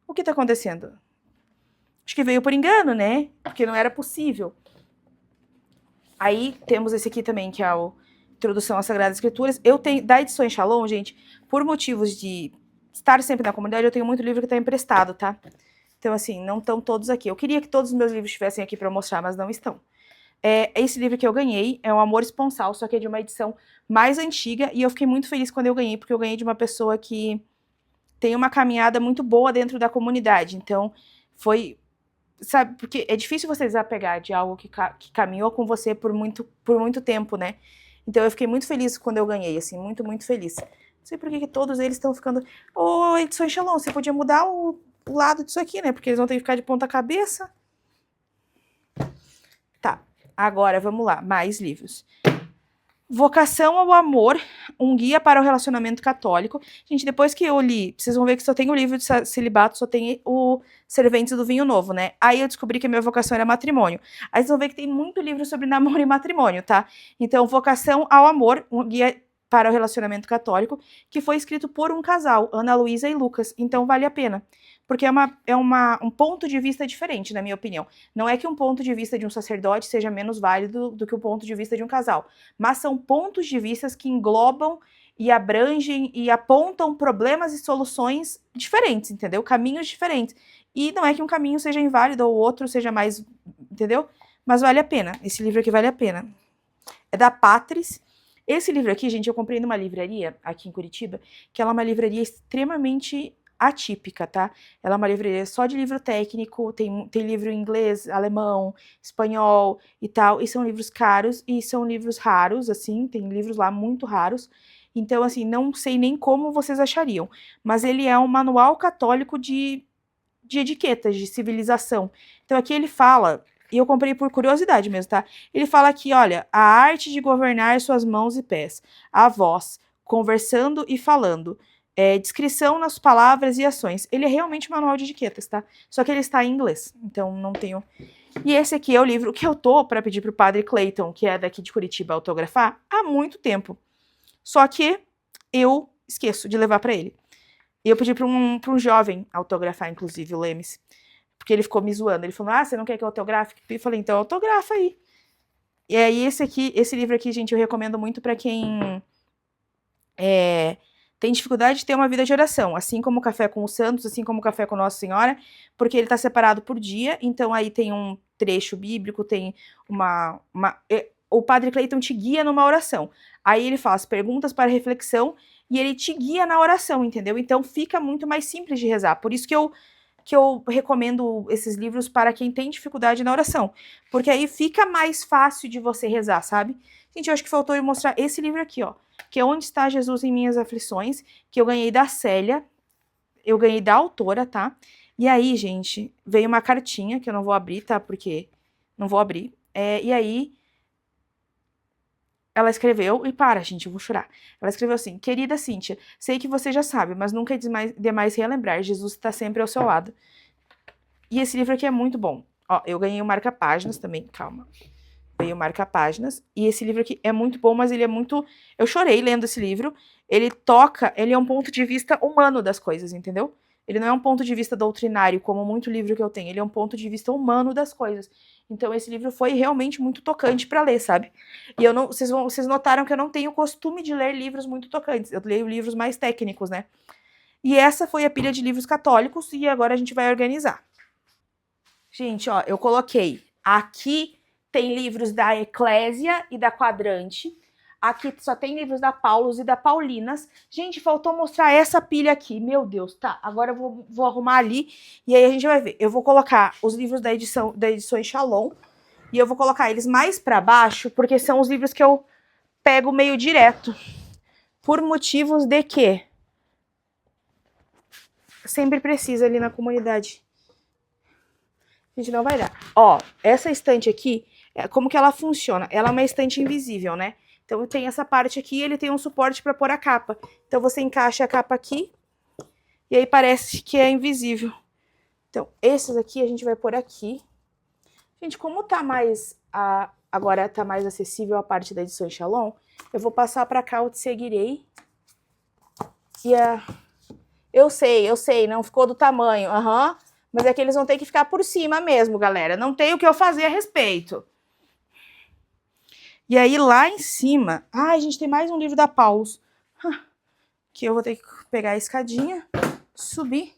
O que tá acontecendo? Acho que veio por engano, né? Porque não era possível. Aí, temos esse aqui também, que é o Introdução às Sagradas Escrituras. Eu tenho, da edição Shalom, gente, por motivos de estar sempre na comunidade, eu tenho muito livro que tá emprestado, tá? Então, assim, não estão todos aqui. Eu queria que todos os meus livros estivessem aqui para mostrar, mas não estão. Esse livro que eu ganhei é o Amor Esponsal, só que é de uma edição mais antiga, e eu fiquei muito feliz quando eu ganhei, porque eu ganhei de uma pessoa que tem uma caminhada muito boa dentro da comunidade. Então, foi... Sabe, porque é difícil você desapegar de algo que caminhou com você por muito tempo, né? Então, eu fiquei muito feliz quando eu ganhei, assim, muito, muito feliz. Não sei por que todos eles estão ficando... Ô, Edições Shalom, você podia mudar o lado disso aqui, né? Porque eles vão ter que ficar de ponta cabeça. Tá, agora vamos lá, mais livros. Vocação ao Amor, um guia para o relacionamento católico. Gente, depois que eu li, vocês vão ver que só tem o livro de celibato, só tem o Serventes do Vinho Novo, né? Aí eu descobri que a minha vocação era matrimônio. Aí vocês vão ver que tem muito livro sobre namoro e matrimônio, tá? Então, Vocação ao Amor, um guia para o relacionamento católico, que foi escrito por um casal, Ana Luísa e Lucas. Então, vale a pena. Porque é um ponto de vista diferente, na minha opinião. Não é que um ponto de vista de um sacerdote seja menos válido do que o ponto de vista de um casal, mas são pontos de vista que englobam e abrangem e apontam problemas e soluções diferentes, entendeu? Caminhos diferentes. E não é que um caminho seja inválido ou o outro seja mais, entendeu? Mas vale a pena. Esse livro aqui vale a pena. É da Patris. Esse livro aqui, gente, eu comprei numa livraria aqui em Curitiba, que ela é uma livraria extremamente atípica, tá? Ela é uma livraria só de livro técnico, tem livro em inglês, alemão, espanhol e tal, e são livros caros e são livros raros, assim, tem livros lá muito raros. Então, assim, não sei nem como vocês achariam, mas ele é um manual católico de etiquetas, de civilização. Então, aqui ele fala, e eu comprei por curiosidade mesmo, tá? Ele fala aqui, olha, a arte de governar suas mãos e pés, a voz, conversando e falando, descrição nas palavras e ações. Ele é realmente um manual de etiquetas, tá? Só que ele está em inglês, então não tenho... E esse aqui é o livro que eu tô para pedir pro padre Clayton, que é daqui de Curitiba, autografar, há muito tempo. Só que eu esqueço de levar para ele. E eu pedi para um jovem autografar, inclusive, o Lemes. Porque ele ficou me zoando. Ele falou, você não quer que eu autografe? Eu falei, então autografa aí. E aí esse livro aqui, gente, eu recomendo muito para quem tem dificuldade de ter uma vida de oração. Assim como o Café com os Santos, assim como o Café com Nossa Senhora, porque ele está separado por dia. Então aí tem um trecho bíblico, tem o Padre Clayton te guia numa oração. Aí ele faz perguntas para reflexão e ele te guia na oração, entendeu? Então fica muito mais simples de rezar. Por isso que eu recomendo esses livros para quem tem dificuldade na oração. Porque aí fica mais fácil de você rezar, sabe? Gente, eu acho que faltou eu mostrar esse livro aqui, ó. Que é Onde Está Jesus em Minhas Aflições, que eu ganhei da Célia. Eu ganhei da autora, tá? E aí, gente, veio uma cartinha, que eu não vou abrir, tá? Porque não vou abrir. E aí... ela escreveu, e para, gente, eu vou chorar. Ela escreveu assim, querida Cíntia, sei que você já sabe, mas nunca é demais relembrar, Jesus está sempre ao seu lado. E esse livro aqui é muito bom. Ó, eu ganhei o marca-páginas também, calma. Ganhei o marca-páginas, e esse livro aqui é muito bom, mas ele é muito... Eu chorei lendo esse livro, ele é um ponto de vista humano das coisas, entendeu? Ele não é um ponto de vista doutrinário, como muito livro que eu tenho, ele é um ponto de vista humano das coisas. Então esse livro foi realmente muito tocante para ler, sabe? E vocês notaram que eu não tenho costume de ler livros muito tocantes, eu leio livros mais técnicos, né? E essa foi a pilha de livros católicos e agora a gente vai organizar. Gente, ó, eu coloquei aqui tem livros da Eclésia e da Quadrante. Aqui só tem livros da Paulus e da Paulinas. Gente, faltou mostrar essa pilha aqui. Meu Deus, tá. Agora eu vou arrumar ali e aí a gente vai ver. Eu vou colocar os livros da edições Shalom E eu vou colocar eles mais para baixo, porque são os livros que eu pego meio direto. Por motivos de que sempre precisa ali na comunidade. A gente não vai dar. Ó, essa estante aqui, como que ela funciona? Ela é uma estante invisível, né? Então tem essa parte aqui, ele tem um suporte para pôr a capa. Então você encaixa a capa aqui e aí parece que é invisível. Então esses aqui a gente vai pôr aqui. Gente, como tá mais agora tá mais acessível a parte da edição Shalom, eu vou passar para cá o Te Seguirei. E eu sei, não ficou do tamanho, mas é que eles vão ter que ficar por cima mesmo, galera. Não tem o que eu fazer a respeito. E aí lá em cima, a gente tem mais um livro da Paulus, que eu vou ter que pegar a escadinha, subir.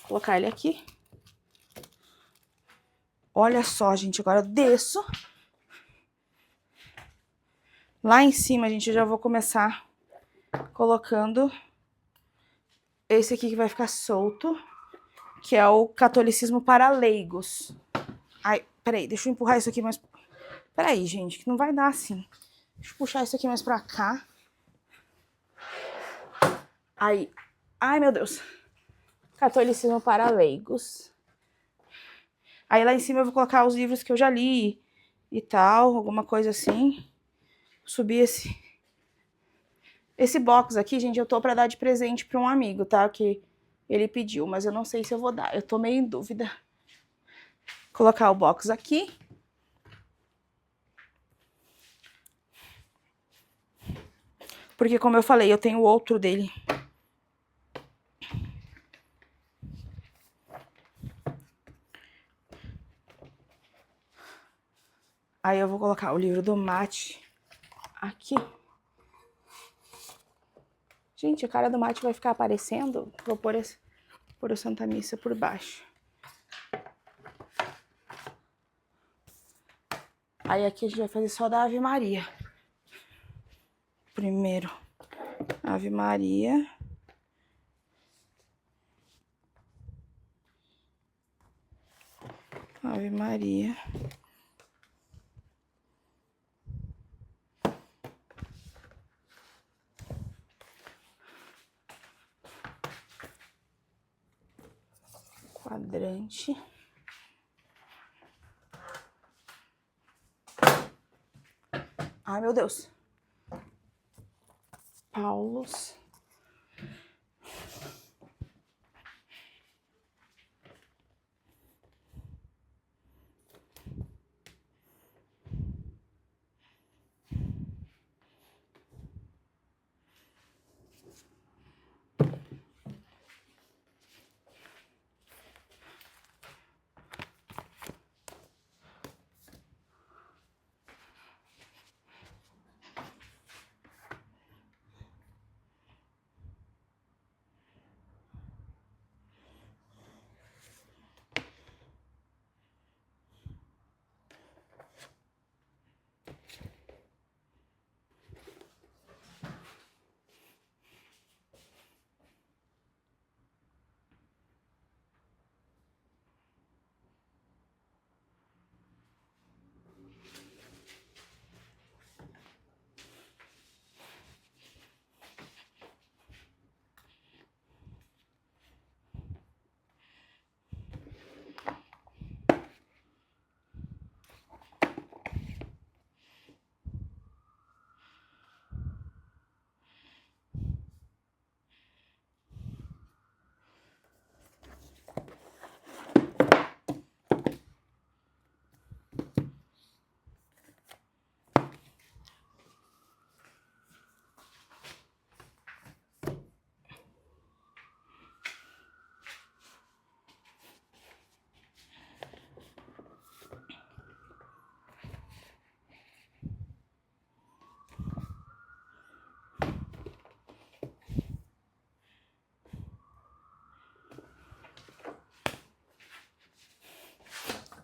Colocar ele aqui. Olha só, gente, agora eu desço. Lá em cima, gente, eu já vou começar colocando esse aqui que vai ficar solto, que é o Catolicismo para Leigos. Ai, peraí, deixa eu empurrar isso aqui mais... Peraí, gente, que não vai dar assim. Deixa eu puxar isso aqui mais pra cá. Aí. Ai, meu Deus. Catolicismo para Leigos. Aí lá em cima eu vou colocar os livros que eu já li e tal, alguma coisa assim. Subir esse box aqui, gente, eu tô pra dar de presente pra um amigo, tá? Que ele pediu, mas eu não sei se eu vou dar. Eu tô meio em dúvida. Colocar o box aqui. Porque, como eu falei, eu tenho outro dele. Aí eu vou colocar o livro do Mate aqui. Gente, a cara do Mate vai ficar aparecendo. Vou pôr o Santa Missa por baixo. Aí aqui a gente vai fazer só da Ave Maria. Primeiro, Ave Maria. Ave Maria. Quadrante. Ai, meu Deus. Paulus.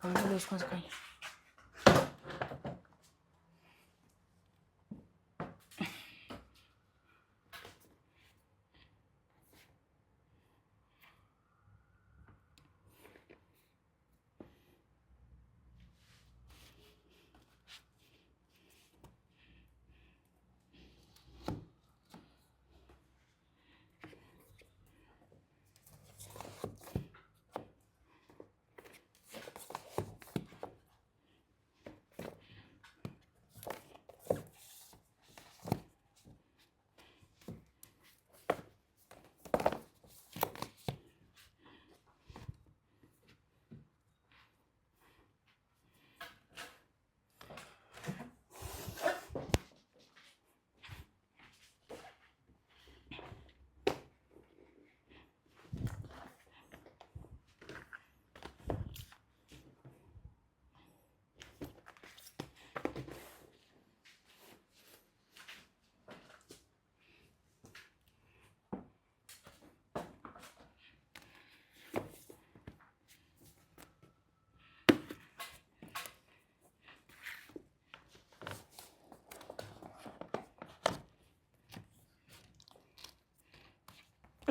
Ai, meu Deus, quase caiu.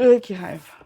Ai, que raiva.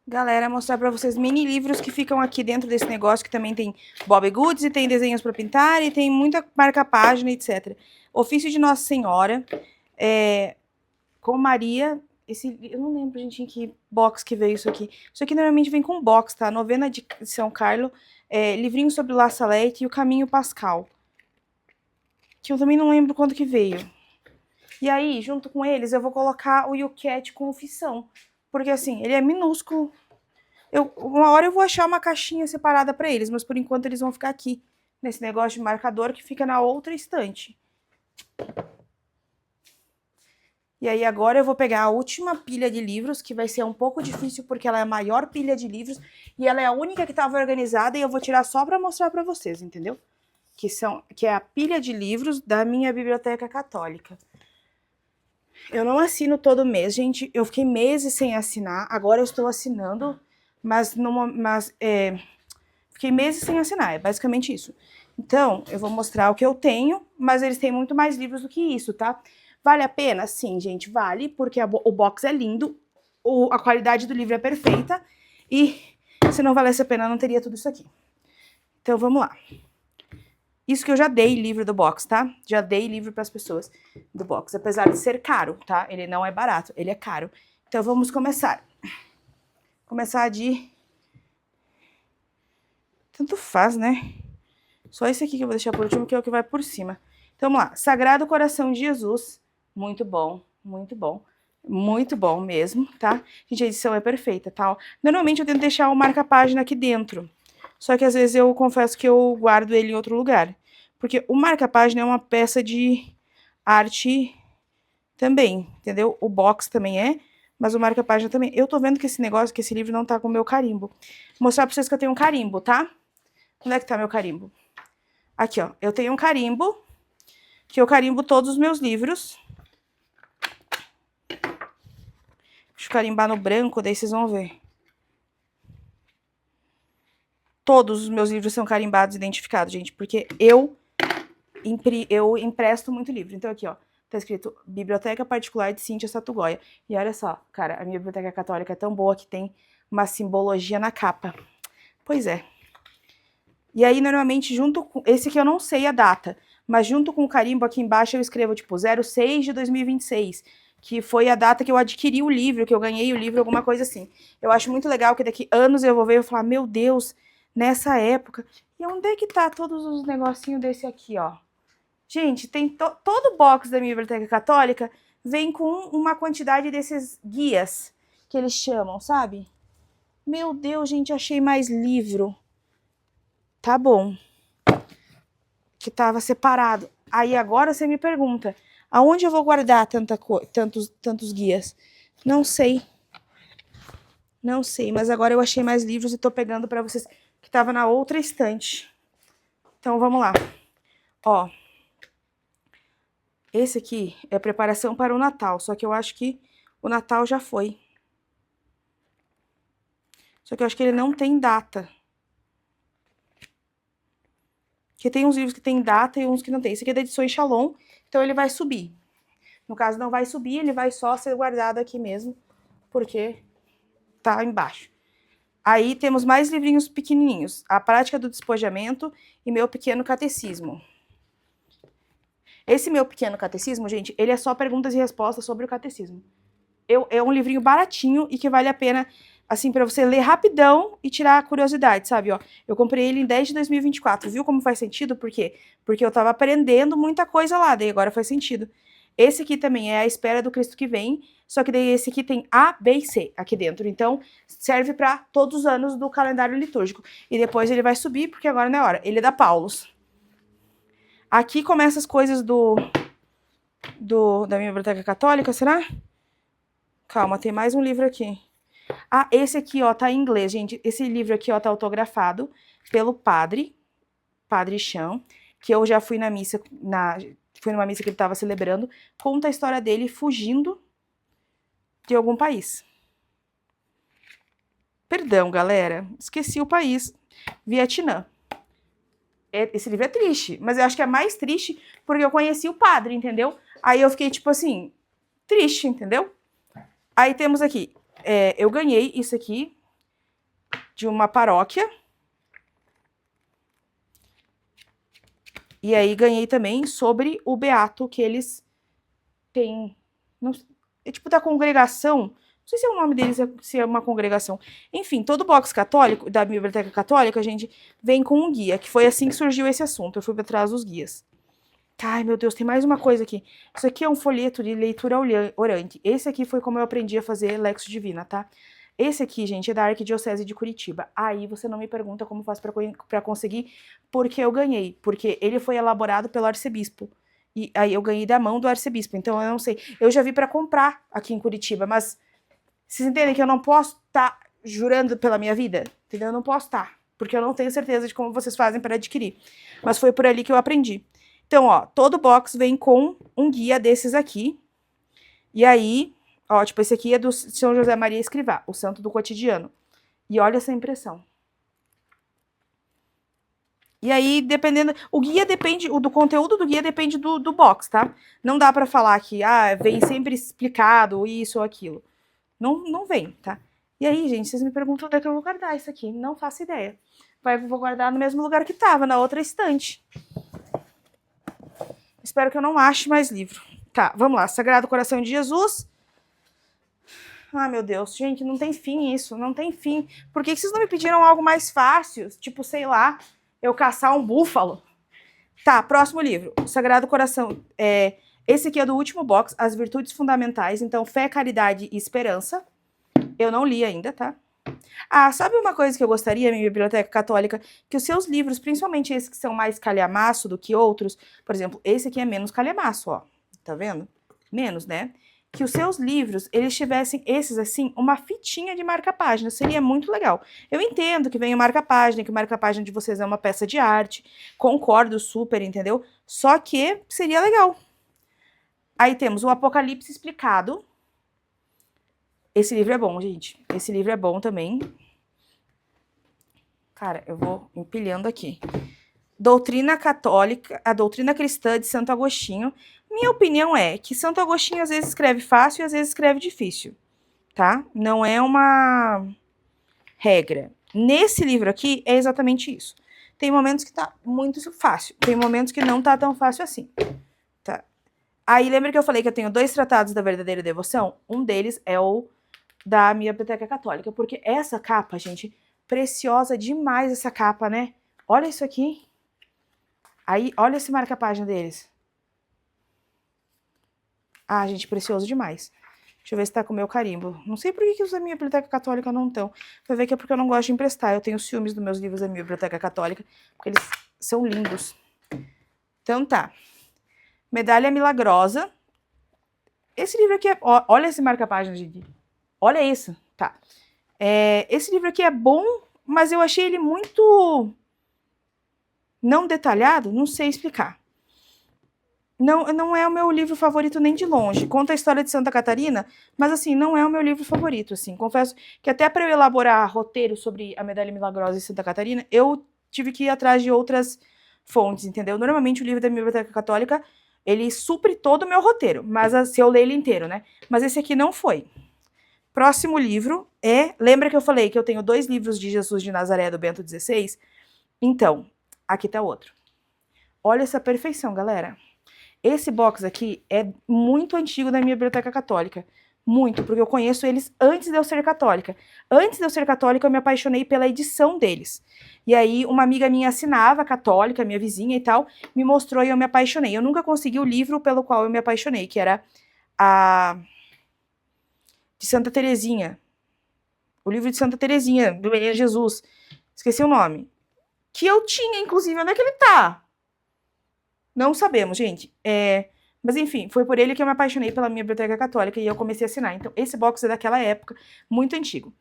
Galera, mostrar pra vocês mini livros que ficam aqui dentro desse negócio, que também tem Bobbie Goods, e tem desenhos pra pintar, e tem muita marca-página, etc. Ofício de Nossa Senhora, com Maria, eu não lembro, gente, em que box que veio isso aqui. Isso aqui normalmente vem com box, tá? Novena de São Carlo, livrinho sobre La Salette e o Caminho Pascal. Que eu também não lembro quando que veio. E aí, junto com eles, eu vou colocar o You Cat Confissão. Porque, assim, ele é minúsculo. Uma hora eu vou achar uma caixinha separada pra eles, mas por enquanto eles vão ficar aqui, nesse negócio de marcador que fica na outra estante. E aí agora eu vou pegar a última pilha de livros, que vai ser um pouco difícil porque ela é a maior pilha de livros e ela é a única que estava organizada e eu vou tirar só pra mostrar pra vocês, entendeu? Que é a pilha de livros da minha biblioteca católica. Eu não assino todo mês, gente. Eu fiquei meses sem assinar. Agora eu estou assinando, fiquei meses sem assinar. É basicamente isso. Então, eu vou mostrar o que eu tenho, mas eles têm muito mais livros do que isso, tá? Vale a pena? Sim, gente, vale, porque o box é lindo, a qualidade do livro é perfeita e se não valesse a pena, eu não teria tudo isso aqui. Então, vamos lá. Isso que eu já dei livro do box, tá? Já dei livro para as pessoas do box, apesar de ser caro, tá? Ele não é barato, ele é caro. Então, vamos começar. Começar de... Tanto faz, né? Só esse aqui que eu vou deixar por último, que é o que vai por cima. Então, vamos lá. Sagrado Coração de Jesus. Muito bom, muito bom. Muito bom mesmo, tá? Gente, a edição é perfeita, tá? Normalmente eu tento deixar o marca-página aqui dentro. Só que às vezes eu confesso que eu guardo ele em outro lugar. Porque o marca-página é uma peça de arte também, entendeu? O box também é, mas o marca-página também. Eu tô vendo que esse livro não tá com o meu carimbo. Vou mostrar pra vocês que eu tenho um carimbo, tá? Onde é que tá meu carimbo? Aqui, ó. Eu tenho um carimbo, que eu carimbo todos os meus livros. Deixa eu carimbar no branco, daí vocês vão ver. Todos os meus livros são carimbados e identificados, gente, porque eu empresto muito livro. Então, aqui, ó, tá escrito Biblioteca Particular de Cíntia Satugoia. E olha só, cara, a minha biblioteca católica é tão boa que tem uma simbologia na capa. Pois é. E aí, normalmente, junto com... Esse aqui eu não sei a data, mas junto com o carimbo aqui embaixo eu escrevo, tipo, 06 de 2026, que foi a data que eu adquiri o livro, que eu ganhei o livro, alguma coisa assim. Eu acho muito legal que daqui anos eu vou ver e vou falar, meu Deus, nessa época. E onde é que tá todos os negocinhos desse aqui, ó? Gente, tem todo o box da minha biblioteca católica vem com uma quantidade desses guias que eles chamam, sabe? Meu Deus, gente, achei mais livro. Tá bom. Que tava separado. Aí agora você me pergunta, aonde eu vou guardar tantos guias? Não sei. Não sei, mas agora eu achei mais livros e tô pegando pra vocês que tava na outra estante. Então vamos lá. Ó. Esse aqui é preparação para o Natal, só que eu acho que o Natal já foi. Só que eu acho que ele não tem data. Porque tem uns livros que tem data e uns que não tem. Esse aqui é da edição Shalom, então ele vai subir. No caso, não vai subir, ele vai só ser guardado aqui mesmo, porque tá embaixo. Aí temos mais livrinhos pequenininhos. A Prática do Despojamento e Meu Pequeno Catecismo. Esse Meu Pequeno Catecismo, gente, ele é só perguntas e respostas sobre o catecismo. É um livrinho baratinho e que vale a pena assim, pra você ler rapidão e tirar a curiosidade, sabe, ó. Eu comprei ele em 10 de 2024, viu como faz sentido? Por quê? Porque eu tava aprendendo muita coisa lá, daí agora faz sentido. Esse aqui também é A Espera do Cristo que Vem, só que daí esse aqui tem A, B e C aqui dentro, então serve pra todos os anos do calendário litúrgico. E depois ele vai subir, porque agora não é hora, ele é da Paulus. Aqui começa as coisas da minha biblioteca católica, será? Calma, tem mais um livro aqui. Ah, esse aqui, ó, tá em inglês, gente. Esse livro aqui, ó, tá autografado pelo Padre Chão, que eu já fui na missa, fui numa missa que ele tava celebrando, conta a história dele fugindo de algum país. Perdão, galera, esqueci o país. Vietnã. Esse livro é triste, mas eu acho que é mais triste porque eu conheci o padre, entendeu? Aí eu fiquei, tipo assim, triste, entendeu? Aí temos aqui, eu ganhei isso aqui de uma paróquia. E aí ganhei também sobre o beato que eles têm, não, é tipo da congregação, não sei se é o nome deles, se é uma congregação. Enfim, todo box católico, da biblioteca católica, a gente vem com um guia, que foi assim que surgiu esse assunto, eu fui atrás dos guias. Ai, meu Deus, tem mais uma coisa aqui. Isso aqui é um folheto de leitura orante. Esse aqui foi como eu aprendi a fazer Lexo Divina, tá? Esse aqui, gente, é da Arquidiocese de Curitiba. Aí você não me pergunta como faço pra conseguir, porque eu ganhei. Porque ele foi elaborado pelo arcebispo. E aí eu ganhei da mão do arcebispo. Então eu não sei. Eu já vi pra comprar aqui em Curitiba, mas vocês entendem que eu não posso estar jurando pela minha vida? Entendeu? Eu não posso estar. Porque eu não tenho certeza de como vocês fazem para adquirir. Mas foi por ali que eu aprendi. Então, ó, todo box vem com um guia desses aqui. E aí, ó, tipo, esse aqui é do São José Maria Escrivá, o santo do cotidiano. E olha essa impressão. E aí, dependendo... O guia depende... do conteúdo do guia depende do box, tá? Não dá pra falar que, vem sempre explicado isso ou aquilo. Não vem, tá? E aí, gente, vocês me perguntam onde é que eu vou guardar isso aqui. Não faço ideia. Vou guardar no mesmo lugar que tava, na outra estante. Espero que eu não ache mais livro. Tá, vamos lá. Sagrado Coração de Jesus. Ai, meu Deus. Gente, não tem fim isso. Não tem fim. Por que vocês não me pediram algo mais fácil? Tipo, sei lá, eu caçar um búfalo? Tá, próximo livro. Sagrado Coração. Esse aqui é do último box, As Virtudes Fundamentais. Então, fé, caridade e esperança. Eu não li ainda, tá? Ah, sabe uma coisa que eu gostaria, minha biblioteca católica? Que os seus livros, principalmente esses que são mais calhamaço do que outros, por exemplo, esse aqui é menos calhamaço, ó. Tá vendo? Menos, né? Que os seus livros, eles tivessem esses, assim, uma fitinha de marca-página. Seria muito legal. Eu entendo que vem o marca-página, que o marca-página de vocês é uma peça de arte. Concordo super, entendeu? Só que seria legal. Aí temos o Apocalipse Explicado. Esse livro é bom, gente. Esse livro é bom também. Cara, eu vou empilhando aqui. Doutrina Católica, a Doutrina Cristã de Santo Agostinho. Minha opinião é que Santo Agostinho às vezes escreve fácil e às vezes escreve difícil, tá? Não é uma regra. Nesse livro aqui é exatamente isso. Tem momentos que tá muito fácil, tem momentos que não tá tão fácil assim, tá? Aí lembra que eu falei que eu tenho 2 tratados da verdadeira devoção? Um deles é o da minha biblioteca católica, porque essa capa, gente, preciosa demais essa capa, né? Olha isso aqui. Aí, olha esse marca-página deles. Ah, gente, precioso demais. Deixa eu ver se tá com o meu carimbo. Não sei por que os da minha biblioteca católica não estão. Vai ver que é porque eu não gosto de emprestar. Eu tenho ciúmes dos meus livros da minha biblioteca católica, porque eles são lindos. Então tá. Medalha Milagrosa. Esse livro aqui é... Olha esse marca-página, gente. Olha isso. Tá. Esse livro aqui é bom, mas eu achei ele muito... não detalhado, não sei explicar. Não é o meu livro favorito nem de longe. Conta a história de Santa Catarina, mas assim, não é o meu livro favorito, assim. Confesso que até para eu elaborar roteiro sobre a Medalha Milagrosa de Santa Catarina, eu tive que ir atrás de outras fontes, entendeu? Normalmente o livro da minha biblioteca católica, ele supre todo o meu roteiro, mas se eu ler ele inteiro, né? Mas esse aqui não foi. Próximo livro lembra que eu falei que eu tenho 2 livros de Jesus de Nazaré do Bento XVI? Então, aqui tá outro. Olha essa perfeição, galera. Esse box aqui é muito antigo da minha biblioteca católica. muito, porque eu conheço eles antes de eu ser católica. Antes de eu ser católica, eu me apaixonei pela edição deles. E aí, uma amiga minha assinava, católica, minha vizinha e tal, me mostrou e eu me apaixonei. Eu nunca consegui o livro pelo qual eu me apaixonei, que era a de Santa Teresinha. O livro de Santa Teresinha, do Menino Jesus. Esqueci o nome. Que eu tinha, inclusive, onde é que ele tá? Não sabemos, gente. Mas enfim, foi por ele que eu me apaixonei pela minha biblioteca católica e eu comecei a assinar. Então, esse box é daquela época, muito antigo.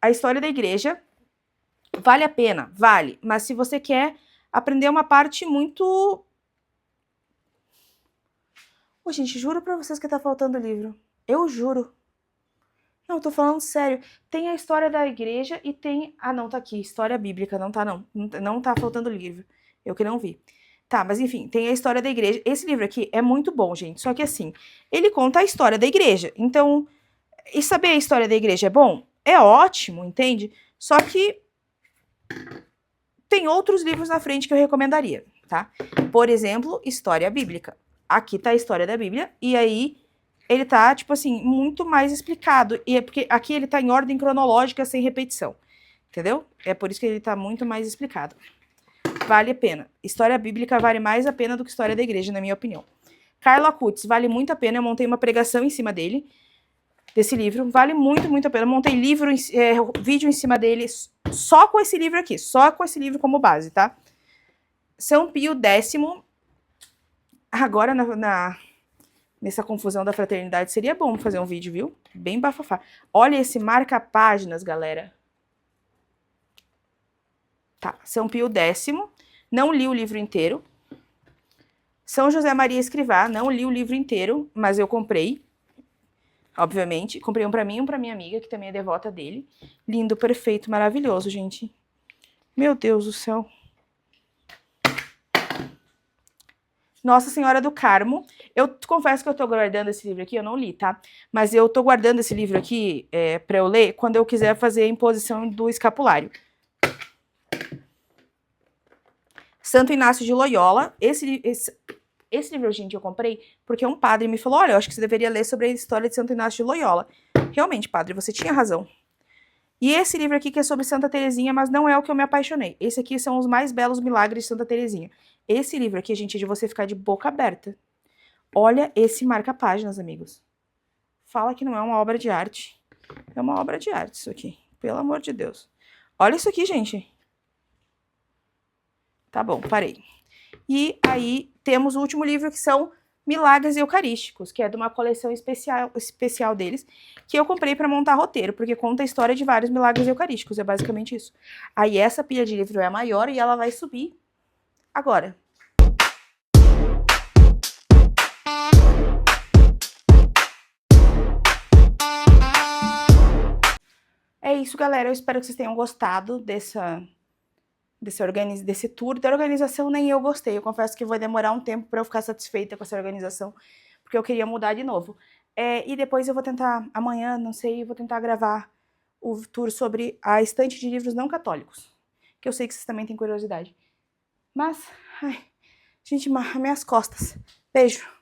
A história da igreja, vale a pena? Vale. Mas se você quer aprender uma parte muito... Ô, gente, juro pra vocês que tá faltando livro. Eu juro. Não, tô falando sério. Tem a história da igreja e tem... Ah, não, tá aqui. História bíblica. Não tá, não. Não tá faltando livro. Eu que não vi. Tá, mas enfim, tem a história da igreja. Esse livro aqui é muito bom, gente. Só que assim, ele conta a história da igreja. Então, e saber a história da igreja é bom? É ótimo, entende? Só que tem outros livros na frente que eu recomendaria, tá? Por exemplo, história bíblica. Aqui tá a história da Bíblia, e aí ele tá, tipo assim, muito mais explicado. E é porque aqui ele tá em ordem cronológica, sem repetição. Entendeu? É por isso que ele tá muito mais explicado. Vale a pena. História bíblica vale mais a pena do que história da igreja, na minha opinião. Carlo Acutis, vale muito a pena. Eu montei uma pregação em cima dele, desse livro. Vale muito, muito a pena. Eu montei vídeo em cima dele, só com esse livro aqui. Só com esse livro como base, tá? São Pio X. Agora, nessa confusão da fraternidade, seria bom fazer um vídeo, viu? Bem bafafá. Olha esse marca-páginas, galera. Tá, São Pio X. Não li o livro inteiro. São José Maria Escrivá. Não li o livro inteiro, mas eu comprei. Obviamente. Comprei um pra mim e um pra minha amiga, que também é devota dele. Lindo, perfeito, maravilhoso, gente. Meu Deus do céu. Nossa Senhora do Carmo. Eu confesso que eu tô guardando esse livro aqui, eu não li, tá? Mas eu tô guardando esse livro aqui pra eu ler quando eu quiser fazer a imposição do escapulário. Santo Inácio de Loyola. Esse livro, gente, eu comprei porque um padre me falou, olha, eu acho que você deveria ler sobre a história de Santo Inácio de Loyola. Realmente, padre, você tinha razão. E esse livro aqui que é sobre Santa Teresinha, mas não é o que eu me apaixonei. Esse aqui são os mais belos milagres de Santa Teresinha. Esse livro aqui, gente, é de você ficar de boca aberta. Olha esse marca-páginas, amigos. Fala que não é uma obra de arte. É uma obra de arte isso aqui. Pelo amor de Deus. Olha isso aqui, gente. Tá bom, parei. E aí temos o último livro, que são Milagres Eucarísticos, que é de uma coleção especial deles, que eu comprei para montar roteiro, porque conta a história de vários milagres eucarísticos, é basicamente isso. Aí essa pilha de livro é maior e ela vai subir agora. É isso, galera. Eu espero que vocês tenham gostado desse tour. Da organização nem eu gostei. Eu confesso que vai demorar um tempo para eu ficar satisfeita com essa organização, porque eu queria mudar de novo. E depois eu vou tentar, amanhã, não sei, eu vou tentar gravar o tour sobre a estante de livros não católicos, que eu sei que vocês também têm curiosidade. Mas, ai, gente, minhas costas. Beijo.